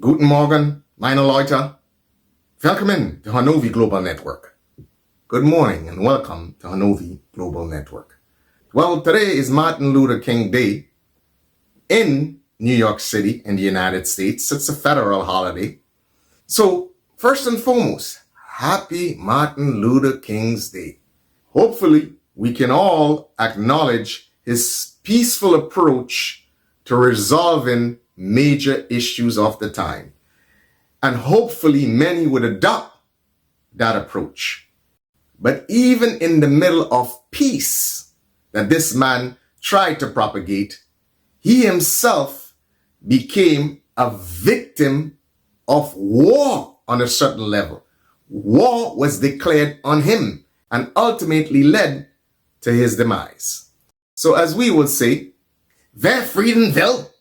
Guten Morgen, meine Leute. Welcome to Hanovi Global Network. Good morning and welcome to Hanovi Global Network. Well, today is Martin Luther King Day in New York City in the United States. It's a federal holiday. So, first and foremost, happy Martin Luther King's Day. Hopefully, we can all acknowledge his peaceful approach to resolving major issues of the time. And hopefully many would adopt that approach. But even in the middle of peace that this man tried to propagate, he himself became a victim of war on a certain level. War was declared on him and ultimately led to his demise. So as we would say, wer Frieden will,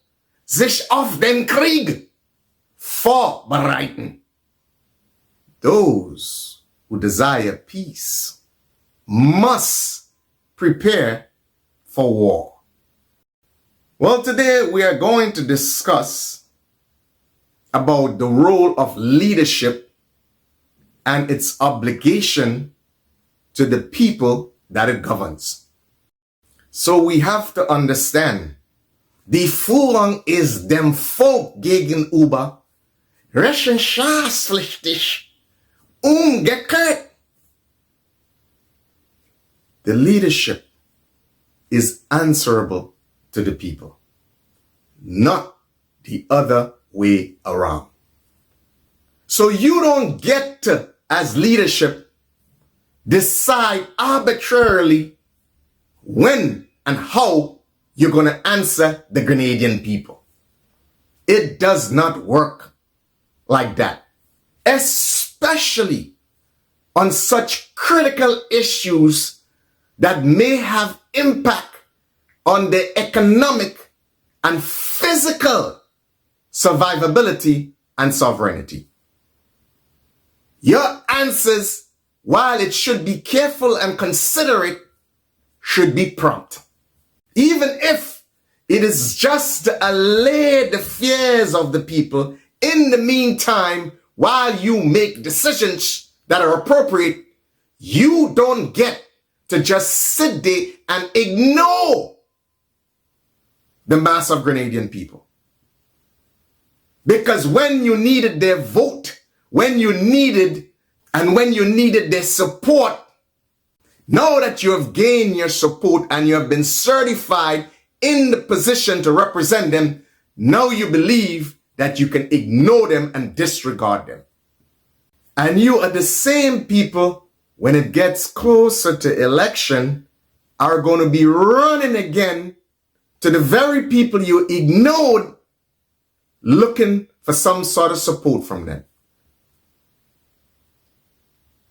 sich auf den Krieg vorbereiten. Those who desire peace must prepare for war. Well, today we are going to discuss about the role of leadership and its obligation to the people that it governs. So we have to understand, die Führung ist dem Volk gegenüber rechenschaftspflichtig umgekehrt. The leadership is answerable to the people, not the other way around. So you don't get to, as leadership, decide arbitrarily when and how you're going to answer the Grenadian people. It does not work like that, especially on such critical issues that may have impact on the economic and physical survivability and sovereignty. Your answers, while it should be careful and considerate, should be prompt. Even if it is just to allay the fears of the people in the meantime, while you make decisions that are appropriate, you don't get to just sit there and ignore the mass of Grenadian people. Because when you needed their vote, when you needed their support, now that you have gained your support and you have been certified in the position to represent them, now you believe that you can ignore them and disregard them. And you are the same people, when it gets closer to election, are going to be running again to the very people you ignored, looking for some sort of support from them.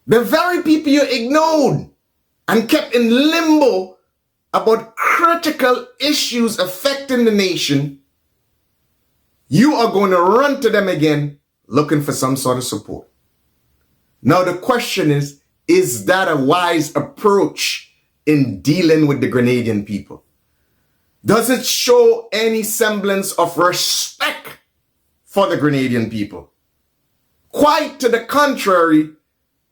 The very people you ignored and kept in limbo about critical issues affecting the nation, you are going to run to them again looking for some sort of support. Now the question is that a wise approach in dealing with the Grenadian people? Does it show any semblance of respect for the Grenadian people? Quite to the contrary,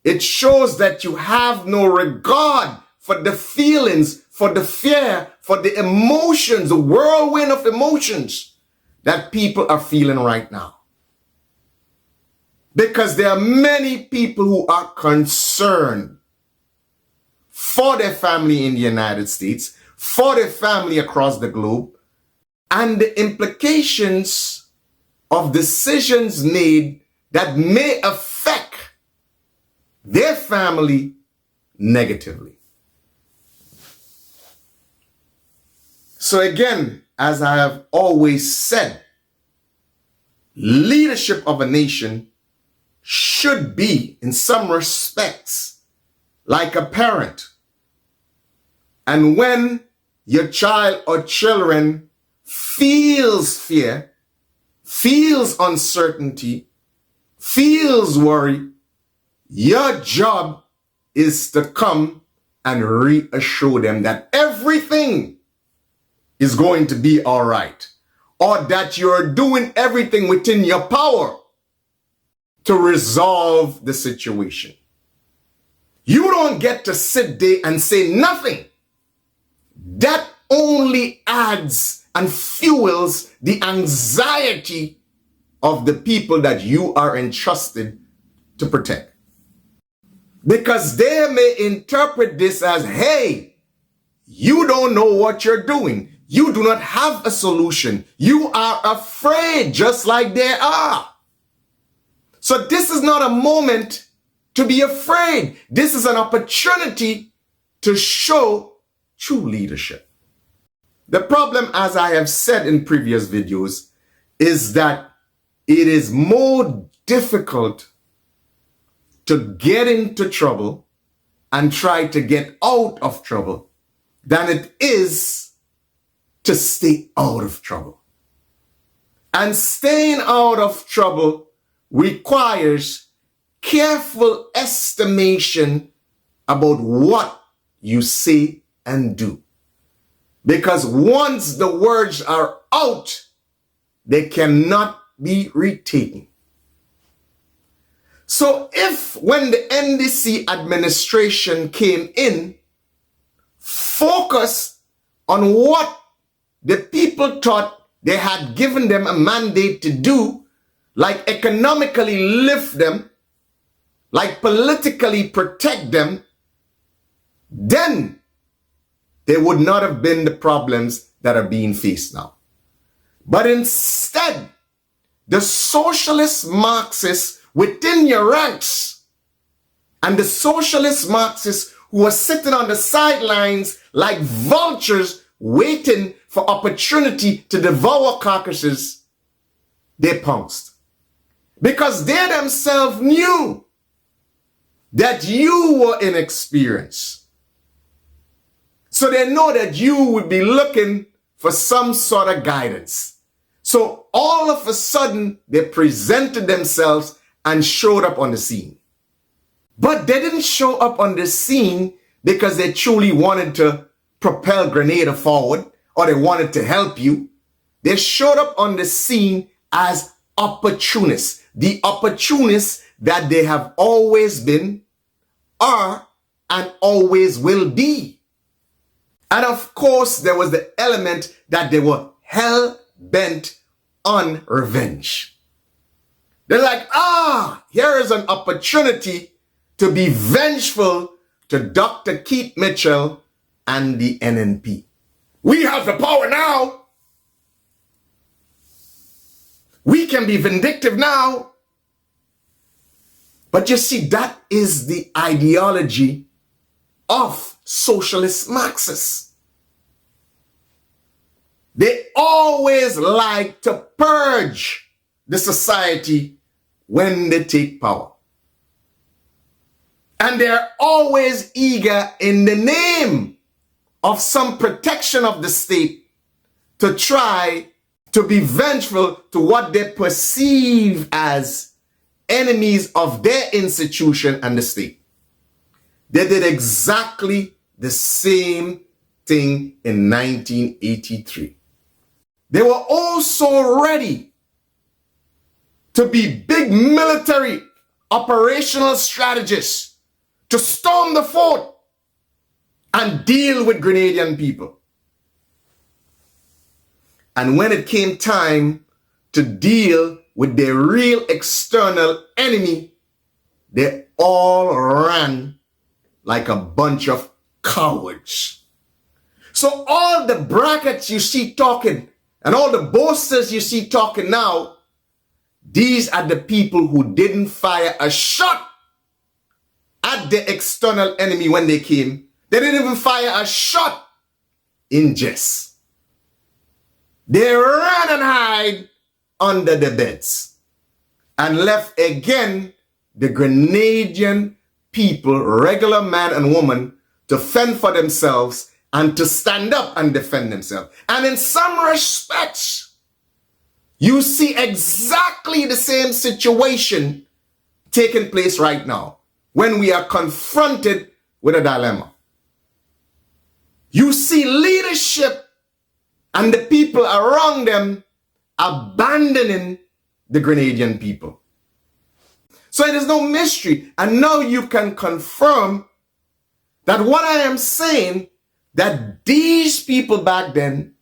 it shows that you have no regard for the feelings, for the fear, for the emotions, the whirlwind of emotions that people are feeling right now. Because there are many people who are concerned for their family in the United States, for their family across the globe, and the implications of decisions made that may affect their family negatively. So again, as I have always said, leadership of a nation should be, in some respects, like a parent. And when your child or children feels fear, feels uncertainty, feels worry, your job is to come and reassure them that everything is going to be all right. or that you're doing everything within your power to resolve the situation. You don't get to sit there and say nothing. That only adds and fuels the anxiety of the people that you are entrusted to protect. Because they may interpret this as, hey, you don't know what you're doing. You do not have a solution. You are afraid just like they are. So this is not a moment to be afraid. This is an opportunity to show true leadership. The problem, as I have said in previous videos, is that it is more difficult to get into trouble and try to get out of trouble than it is to stay out of trouble. And staying out of trouble requires careful estimation about what you say and do. Because once the words are out, they cannot be retaken. So if when the NDC administration came in, focused on what the people thought they had given them a mandate to do, like economically lift them, like politically protect them, then there would not have been the problems that are being faced now. But instead, the socialist Marxists within your ranks and the socialist Marxists who are sitting on the sidelines like vultures waiting for opportunity to devour carcasses, they pounced. Because they themselves knew that you were inexperienced. So they know that you would be looking for some sort of guidance. So all of a sudden, they presented themselves and showed up on the scene. But they didn't show up on the scene because they truly wanted to propel Grenada forward or they wanted to help you. They showed up on the scene as opportunists. The opportunists that they have always been, are, and always will be. And of course, there was the element that they were hell-bent on revenge. They're like, here is an opportunity to be vengeful to Dr. Keith Mitchell and the NNP. We have the power now. We can be vindictive now. But you see, that is the ideology of socialist Marxists. They always like to purge the society when they take power. And they're always eager in the name of some protection of the state to try to be vengeful to what they perceive as enemies of their institution and the state. They did exactly the same thing in 1983. They were also ready to be big military operational strategists to storm the fort and deal with Grenadian people. And when it came time to deal with their real external enemy, they all ran like a bunch of cowards. So all the brackets you see talking and all the boasters you see talking now, these are the people who didn't fire a shot at the external enemy when they came. They didn't even fire a shot in jest. They ran and hide under the beds and left again the Grenadian people, regular man and woman, to fend for themselves and to stand up and defend themselves. And in some respects, you see exactly the same situation taking place right now when we are confronted with a dilemma. You see leadership and the people around them abandoning the Grenadian people. So it is no mystery. And now you can confirm that what I am saying, that these people back then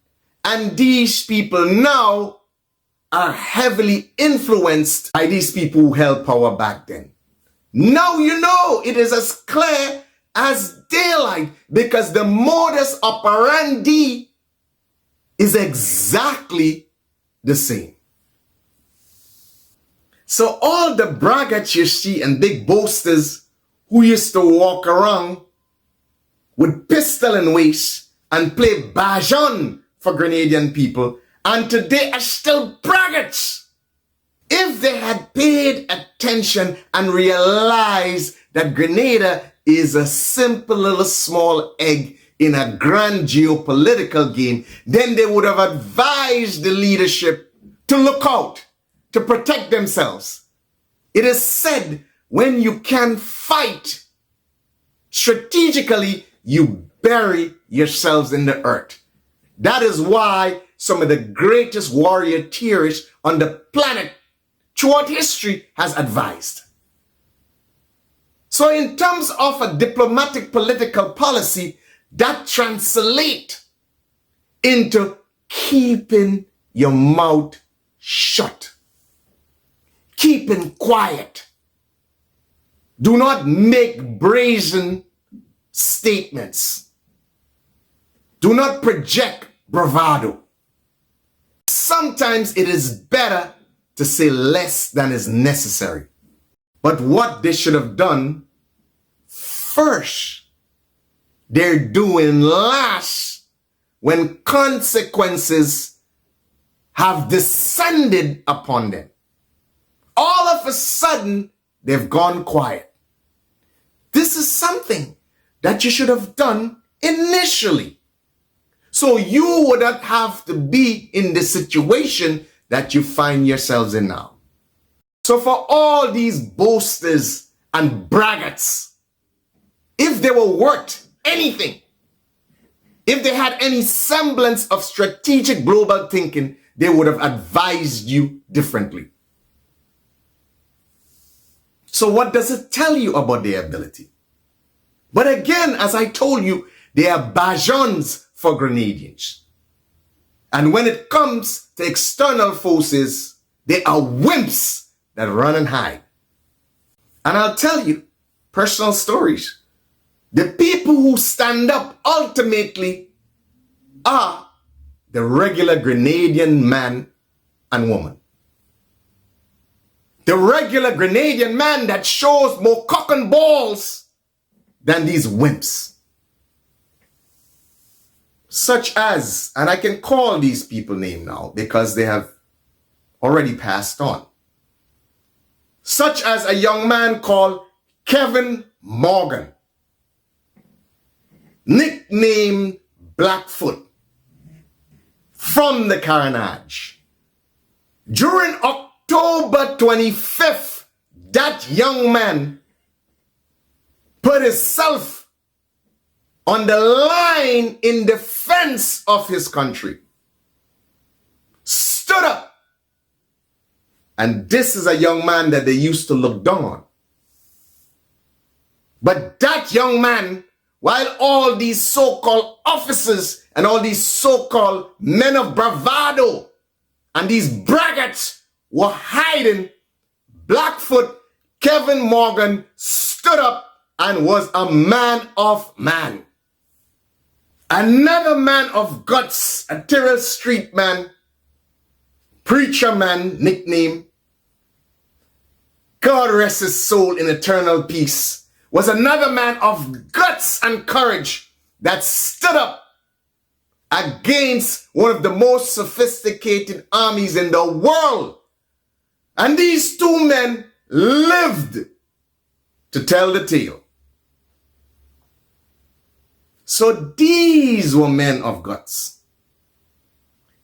and these people now are heavily influenced by these people who held power back then. Now you know it is as clear as daylight, because the modus operandi is exactly the same. So all the braggarts you see and big boasters who used to walk around with pistol in waist and play bajon for Grenadian people, and today are still braggarts. If they had paid attention and realized that Grenada is a simple little small egg in a grand geopolitical game, then they would have advised the leadership to look out, to protect themselves. It is said, when you can fight strategically, you bury yourselves in the earth. That is why some of the greatest warrior theorists on the planet throughout history has advised. So in terms of a diplomatic political policy, that translates into keeping your mouth shut, keeping quiet. Do not make brazen statements. Do not project bravado. Sometimes it is better to say less than is necessary. But what they should have done first, they're doing last when consequences have descended upon them. All of a sudden, they've gone quiet. This is something that you should have done initially, so you wouldn't have to be in the situation that you find yourselves in now. So for all these boasters and braggarts, if they were worth anything, if they had any semblance of strategic global thinking, they would have advised you differently. So what does it tell you about their ability? But again, as I told you, they are bajons for Grenadians. And when it comes to external forces, they are wimps that run and hide. And I'll tell you personal stories. The people who stand up ultimately are the regular Grenadian man and woman. The regular Grenadian man that shows more cock and balls than these wimps. Such as, and I can call these people names now because they have already passed on. Such as a young man called Kevin Morgan, nicknamed Blackfoot, from the Carnage. During October 25th, that young man put himself on the line in defense of his country. Stood up. And this is a young man that they used to look down on. But that young man, while all these so-called officers and all these so-called men of bravado and these braggarts were hiding, Blackfoot Kevin Morgan stood up and was a man of man. Another man of guts, a Tyrrell Street man, preacher man, nickname, God rest his soul in eternal peace, was another man of guts and courage that stood up against one of the most sophisticated armies in the world. And these two men lived to tell the tale. So these were men of guts.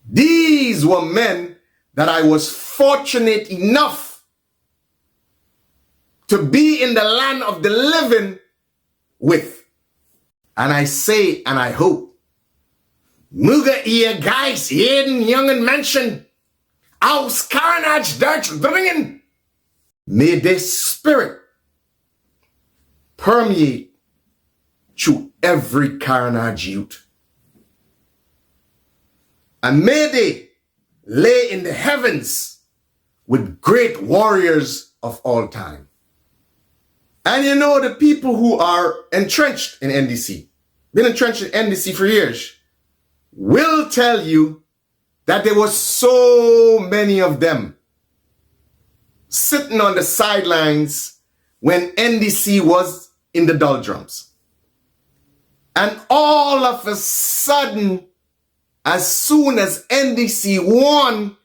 These were men that I was fortunate enough to be in the land of the living with. And I say, and I hope, Muga ihr guys, jeden jungen Menschen, Aus carnage durchdringen. May this spirit permeate through every carnage youth. And may they lay in the heavens with great warriors of all time. And you know, the people who are entrenched in NDC, been entrenched in NDC for years, will tell you that there was so many of them sitting on the sidelines when NDC was in the doldrums. And all of a sudden, as soon as NDC won,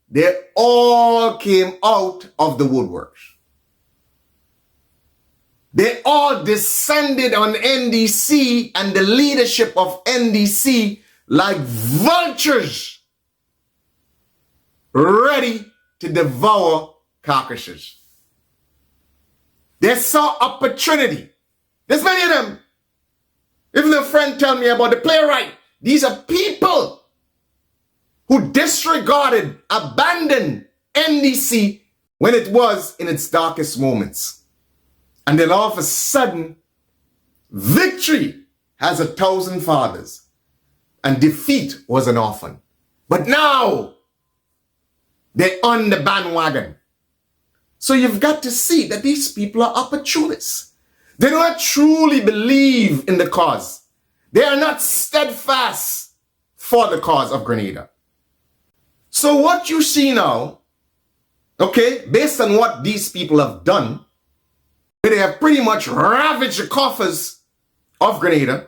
they all came out of the woodworks. They all descended on NDC and the leadership of NDC like vultures, ready to devour carcasses. They saw opportunity. There's many of them. Even a friend tell me about the playwright. These are people who disregarded, abandoned NDC when it was in its darkest moments. And then all of a sudden, victory has 1,000 fathers and defeat was an orphan. But now, they're on the bandwagon. So you've got to see that these people are opportunists. They do not truly believe in the cause. They are not steadfast for the cause of Grenada. So what you see now, okay, based on what these people have done, they have pretty much ravaged the coffers of Grenada.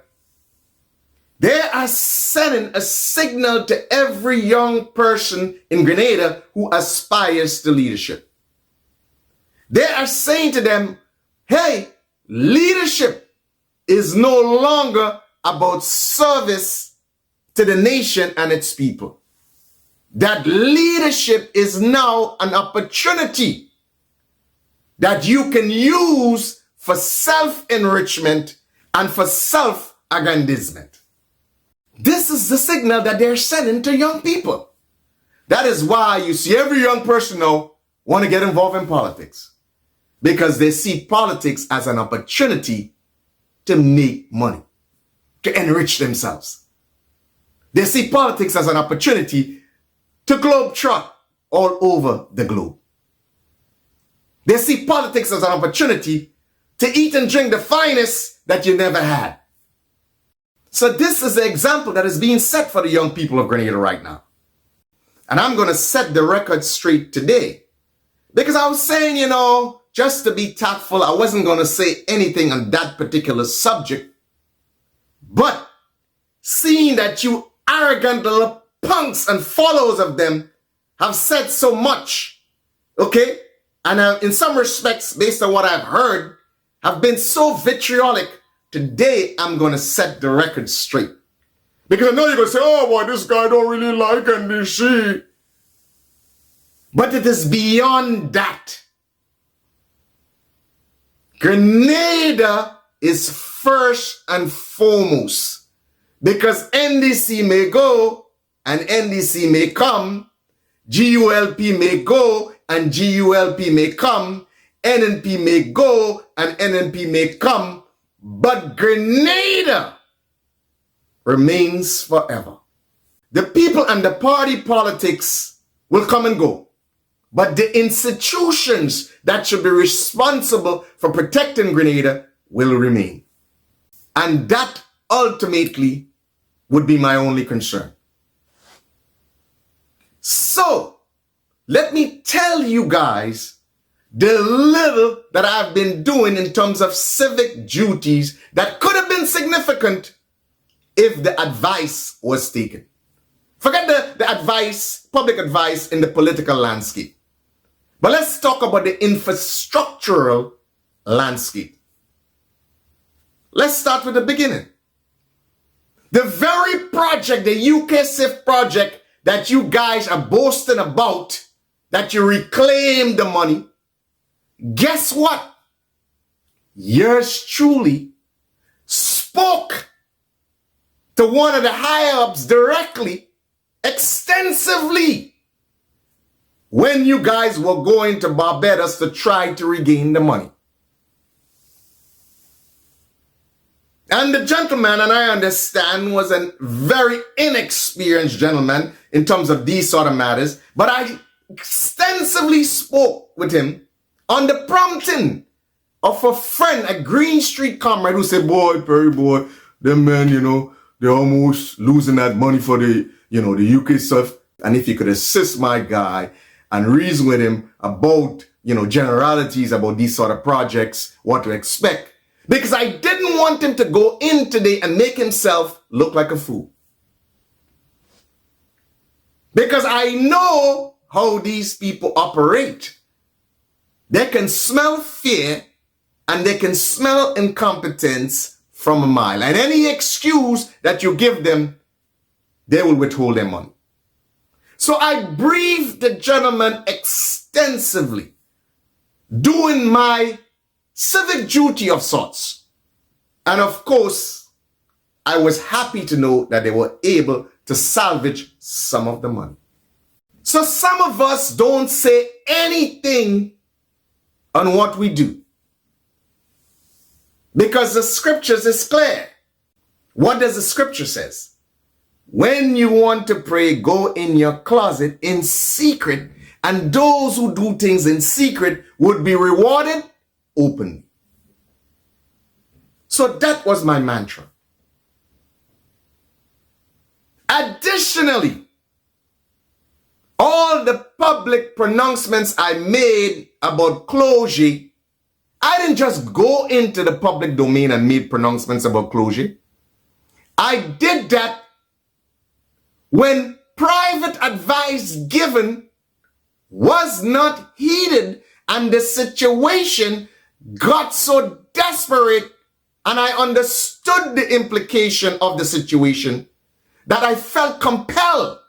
They are sending a signal to every young person in Grenada who aspires to leadership. They are saying to them, hey, leadership is no longer about service to the nation and its people. That leadership is now an opportunity that you can use for self-enrichment and for self-aggrandizement. This is the signal that they're sending to young people. That is why you see every young person now want to get involved in politics, because they see politics as an opportunity to make money, to enrich themselves. They see politics as an opportunity to globetrot all over the globe. They see politics as an opportunity to eat and drink the finest that you never had. So this is the example that is being set for the young people of Grenada right now. And I'm going to set the record straight today. Because I was saying, you know, just to be tactful, I wasn't going to say anything on that particular subject. But seeing that you arrogant little punks and followers of them have said so much, okay? And in some respects, based on what I've heard, have been so vitriolic, today I'm going to set the record straight. Because I know you're going to say, oh boy, this guy don't really like NDC. But it is beyond that. Grenada is first and foremost. Because NDC may go and NDC may come. GULP may go and GULP may come. NNP may go and NNP may come. But Grenada remains forever. The people and the party politics will come and go. But the institutions that should be responsible for protecting Grenada will remain. And that ultimately would be my only concern. So, let me tell you guys the little that I've been doing in terms of civic duties that could have been significant if the advice was taken. Forget the advice, public advice in the political landscape. But let's talk about the infrastructural landscape. Let's start with the beginning. The very project, the UK SIF project that you guys are boasting about, that you reclaim the money, guess what? Yours truly spoke to one of the higher-ups directly, extensively, when you guys were going to Barbados to try to regain the money. And the gentleman, and I understand, was a very inexperienced gentleman in terms of these sort of matters, but I extensively spoke with him on the prompting of a friend, a Green Street comrade, who said, boy, Perry, boy, them men, they're almost losing that money for the UK stuff. And if you could assist my guy and reason with him about, generalities about these sort of projects, what to expect. Because I didn't want him to go in today and make himself look like a fool. Because I know how these people operate. They can smell fear and they can smell incompetence from a mile. And any excuse that you give them, they will withhold their money. So I briefed the gentleman extensively, doing my civic duty of sorts. And of course, I was happy to know that they were able to salvage some of the money. So some of us don't say anything on what we do, because the scriptures is clear. What does the scripture says? When you want to pray, go in your closet in secret, and those who do things in secret would be rewarded openly. So that was my mantra. Additionally, all the public pronouncements I made about closure, I didn't just go into the public domain and made pronouncements about closure. I did that when private advice given was not heeded and the situation got so desperate, and I understood the implication of the situation, that I felt compelled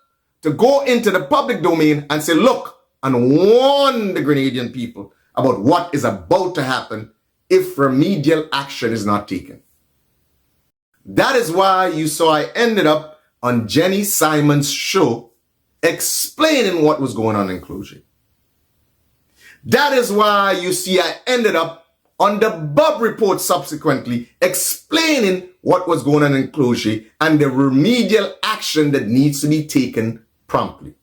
to go into the public domain and say, look, and warn the Grenadian people about what is about to happen if remedial action is not taken. That is why you saw I ended up on Jenny Simon's show explaining what was going on in closure. That is why you see I ended up on the Bob report subsequently explaining what was going on in closure and the remedial action that needs to be taken promptly.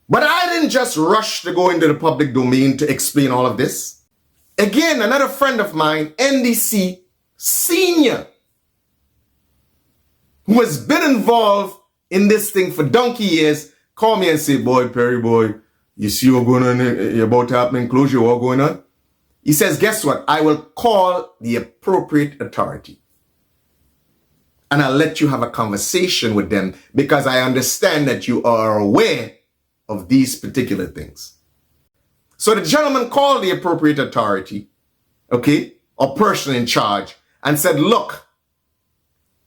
But I didn't just rush to go into the public domain to explain all of this. Again, another friend of mine, NDC Senior, who has been involved in this thing for donkey years, called me and said, boy, Perry, boy, you see what's going on, about to happen in closure, what's going on? He says, guess what? I will call the appropriate authority. And I'll let you have a conversation with them because I understand that you are aware of these particular things. So the gentleman called the appropriate authority, okay, or person in charge, and said, look,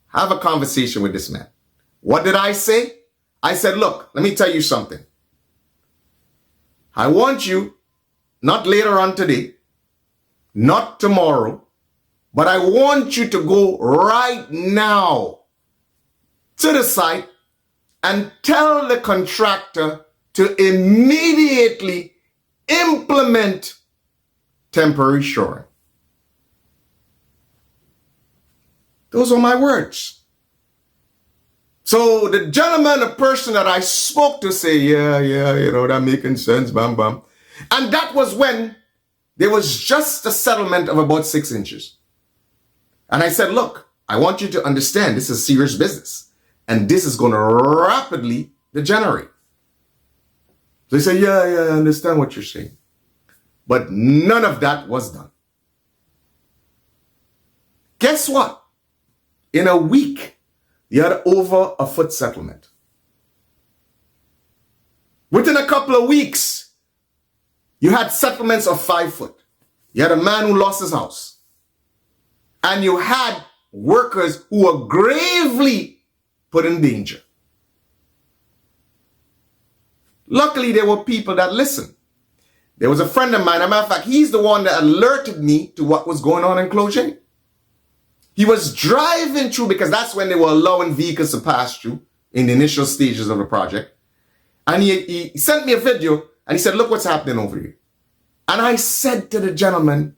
have a conversation with this man. What did I say? I said, look, let me tell you something. I want you, not later on today, not tomorrow, but I want you to go right now to the site and tell the contractor to immediately implement temporary shoring. Those are my words. So the gentleman, the person that I spoke to, say, yeah, that making sense, bam, bam. And that was when there was just a settlement of about 6 inches. And I said, look, I want you to understand this is serious business. And this is going to rapidly degenerate. They say, yeah, I understand what you're saying. But none of that was done. Guess what? In a week, you had over a foot settlement. Within a couple of weeks, you had settlements of 5 foot. You had a man who lost his house. And you had workers who were gravely put in danger. Luckily, there were people that listened. There was a friend of mine, as a matter of fact, he's the one that alerted me to what was going on in Cloche. He was driving through, because that's when they were allowing vehicles to pass through in the initial stages of the project. And he sent me a video and he said, look what's happening over here. And I said to the gentleman,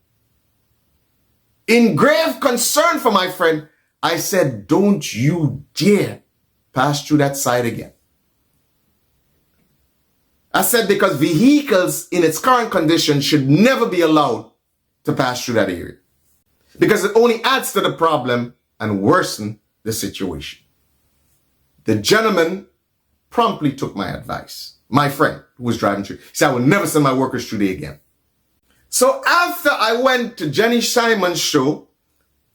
in grave concern for my friend, I said, don't you dare pass through that side again. I said, because vehicles in its current condition should never be allowed to pass through that area. Because it only adds to the problem and worsen the situation. The gentleman promptly took my advice. My friend who was driving through, he said, I will never send my workers through there again. So after I went to Jenny Simon's show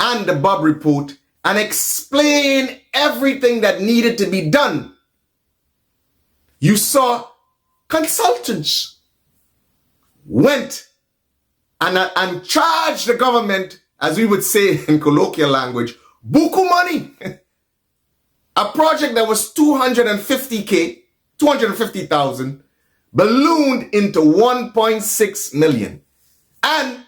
and the Bob Report and explained everything that needed to be done, you saw consultants went and charged the government, as we would say in colloquial language, buku money. A project that was 250,000 ballooned into 1.6 million. And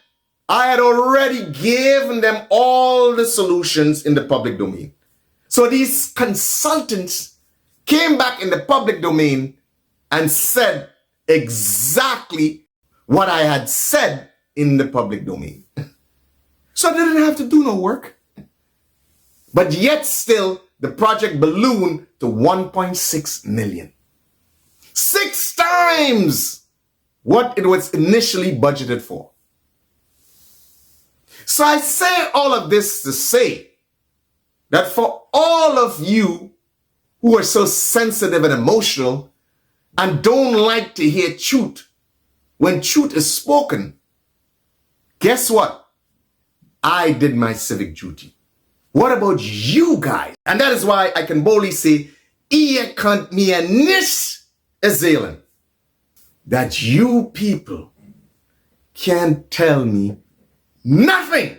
I had already given them all the solutions in the public domain. So these consultants came back in the public domain and said exactly what I had said in the public domain. So I didn't have to do no work. But yet still, the project ballooned to 1.6 million. 6 times what it was initially budgeted for. So I say all of this to say that for all of you who are so sensitive and emotional and don't like to hear truth when truth is spoken, guess what? I did my civic duty. What about you guys? And that is why I can boldly say, "Ie kunt mir nichts erzählen." That you people can't tell me nothing